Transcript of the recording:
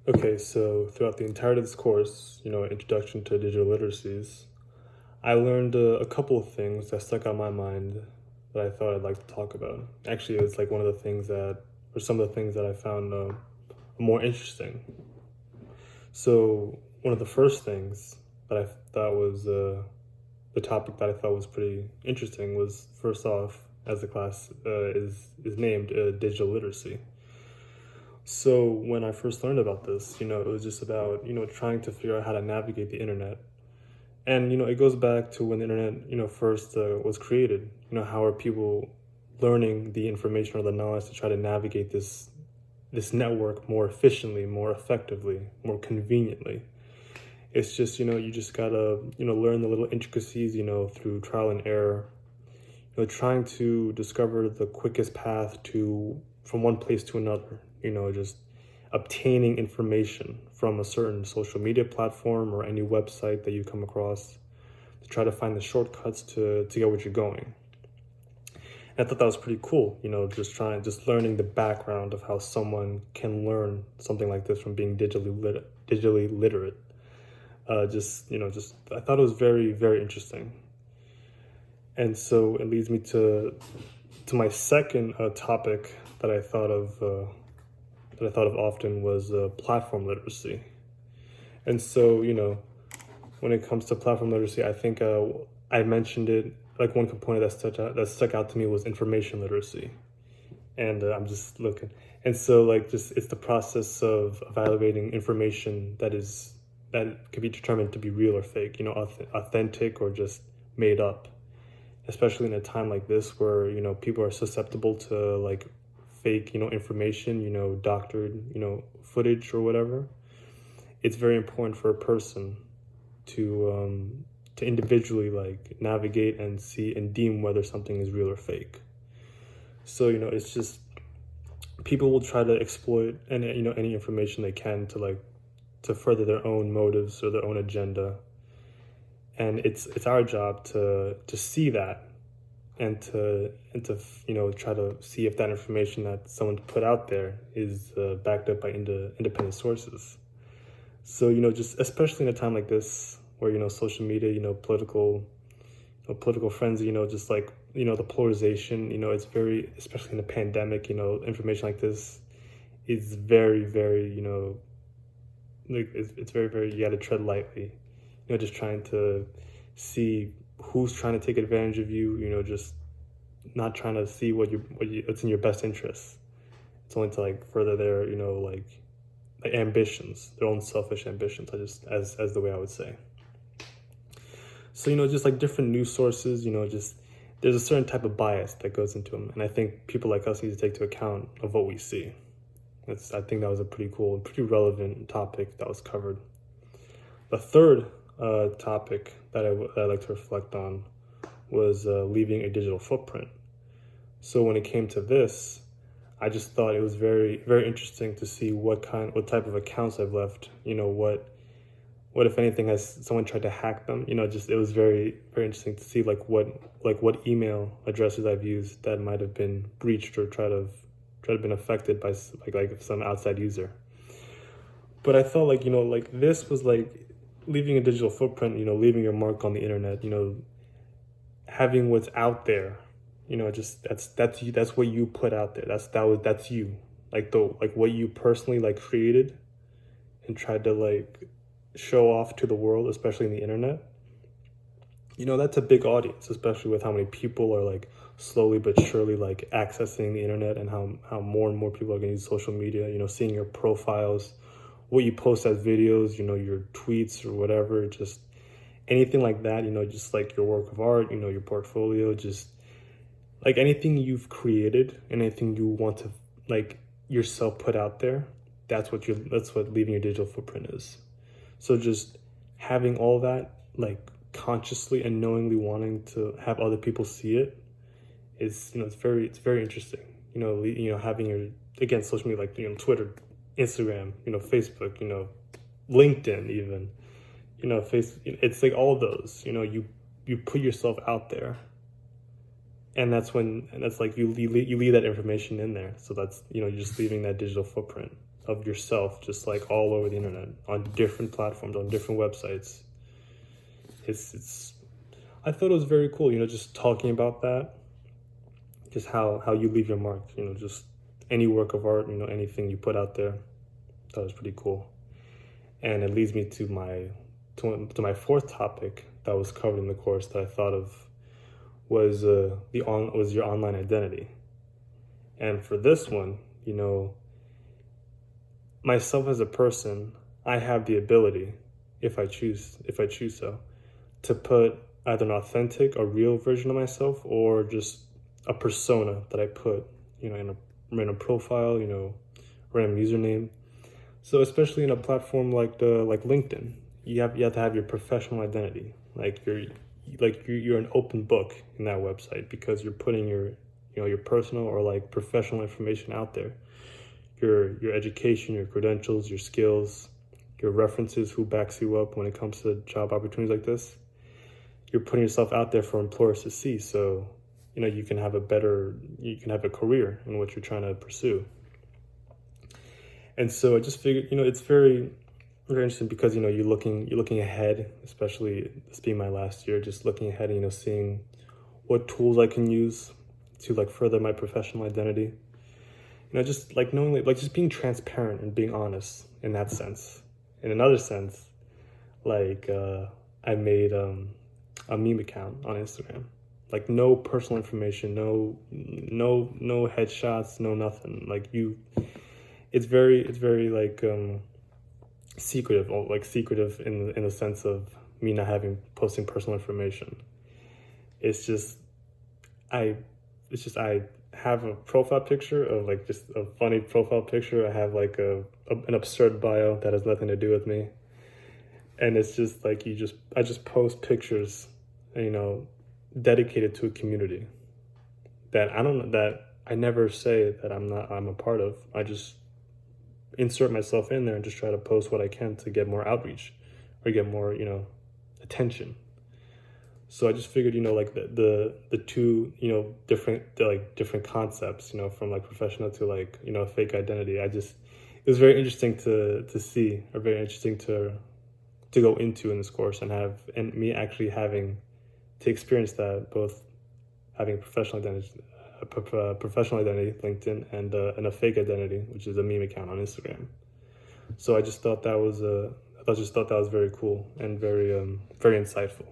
Okay, so throughout the entirety of this course, Introduction to Digital Literacies, I learned a couple of things that stuck out in my mind that I thought I'd like to talk about. Actually, it's like one of the things that, or some of the things that I found more interesting. So, one of the first things that I thought was the topic that I thought was pretty interesting was, first off, as the class is named, digital literacy. So when I first learned about this, it was just about, trying to figure out how to navigate the internet. And, it goes back to when the internet, first was created. How are people learning the information or the knowledge to try to navigate this network more efficiently, more effectively, more conveniently? It's just, you just gotta, learn the little intricacies, through trial and error, trying to discover the quickest path to from one place to another, just obtaining information from a certain social media platform or any website that you come across to try to find the shortcuts to get where you're going. And I thought that was pretty cool, just learning the background of how someone can learn something like this from being digitally literate. Just I thought it was very, very interesting. And so it leads me to my second topic that I thought of often was platform literacy. And so when it comes to platform literacy, I think I mentioned it, like one component that stuck out to me was information literacy. And I'm just looking, and so like just it's the process of evaluating information that could be determined to be real or fake, authentic or just made up, especially in a time like this where people are susceptible to like fake information, doctored footage or whatever. It's very important for a person to individually like navigate and see and deem whether something is real or fake. So it's just people will try to exploit any information they can to further their own motives or their own agenda, and it's our job to see that and to try to see if that information that someone put out there is backed up by independent sources. So just especially in a time like this where social media, political frenzy, just like the polarization, it's very, especially in the pandemic, information like this is very, very, like it's very, very, you got to tread lightly, just trying to see who's trying to take advantage of you, just not trying to see what's in your best interest. It's only to like further their, like ambitions, their own selfish ambitions, I just as the way I would say. So, just like different news sources, just there's a certain type of bias that goes into them. And I think people like us need to take into account of what we see. I think that was a pretty cool and pretty relevant topic that was covered. The third topic that I like to reflect on was leaving a digital footprint. So when it came to this, I just thought it was very, very interesting to see what type of accounts I've left. What if anything has someone tried to hack them? Just it was very, very interesting to see what email addresses I've used that might have been breached or tried to have been affected by like some outside user. But I felt like this was like leaving a digital footprint, leaving your mark on the internet, having what's out there, just that's what you put out there. That's you. Like what you personally like created and tried to like show off to the world, especially in the internet. That's a big audience, especially with how many people are like slowly but surely like accessing the internet, and how more and more people are going to use social media, seeing your profiles, what you post as videos, your tweets or whatever, just anything like that, just like your work of art, your portfolio, just like anything you've created, anything you want to like yourself put out there, that's what leaving your digital footprint is. So just having all that like consciously and knowingly wanting to have other people see it is, it's very interesting. Having your, again, social media like Twitter, Instagram, Facebook, LinkedIn even, it's like all of those, you put yourself out there, and that's like you leave that information in there. So that's, you're just leaving that digital footprint of yourself, just like all over the internet, on different platforms, on different websites. It's I thought it was very cool, just talking about that, just how you leave your mark, just any work of art, anything you put out there. That was pretty cool. And it leads me to my fourth topic that was covered in the course that I thought of was was your online identity. And for this one, myself as a person, I have the ability, if I choose so, to put either an authentic or real version of myself or just a persona that I put, in a random profile, random username. So especially in a platform like LinkedIn, you have to have your professional identity. You're an open book in that website because you're putting your personal or like professional information out there. Your education, your credentials, your skills, your references, who backs you up when it comes to job opportunities like this. You're putting yourself out there for employers to see, so you can have a career in what you're trying to pursue. And so I just figured, it's very, very interesting because you're looking ahead, especially this being my last year, just looking ahead and seeing what tools I can use to like further my professional identity. Just like knowing, like just being transparent and being honest in that sense. In another sense, like I made a meme account on Instagram, like no personal information, no headshots, no nothing. Like it's very like secretive, or like secretive in the sense of me not posting personal information. It's just I have a profile picture of like just a funny profile picture. I have like an absurd bio that has nothing to do with me, and it's just like I just post pictures, dedicated to a community that I never say that I'm a part of. I just insert myself in there and just try to post what I can to get more outreach or get more attention. So I just figured, like the two, different concepts, from like professional to like, fake identity. It was very interesting to see, or very interesting to go into in this course and me actually having to experience that, both having a professional identity, LinkedIn, and a fake identity, which is a meme account on Instagram. So I just thought that was very cool and very insightful.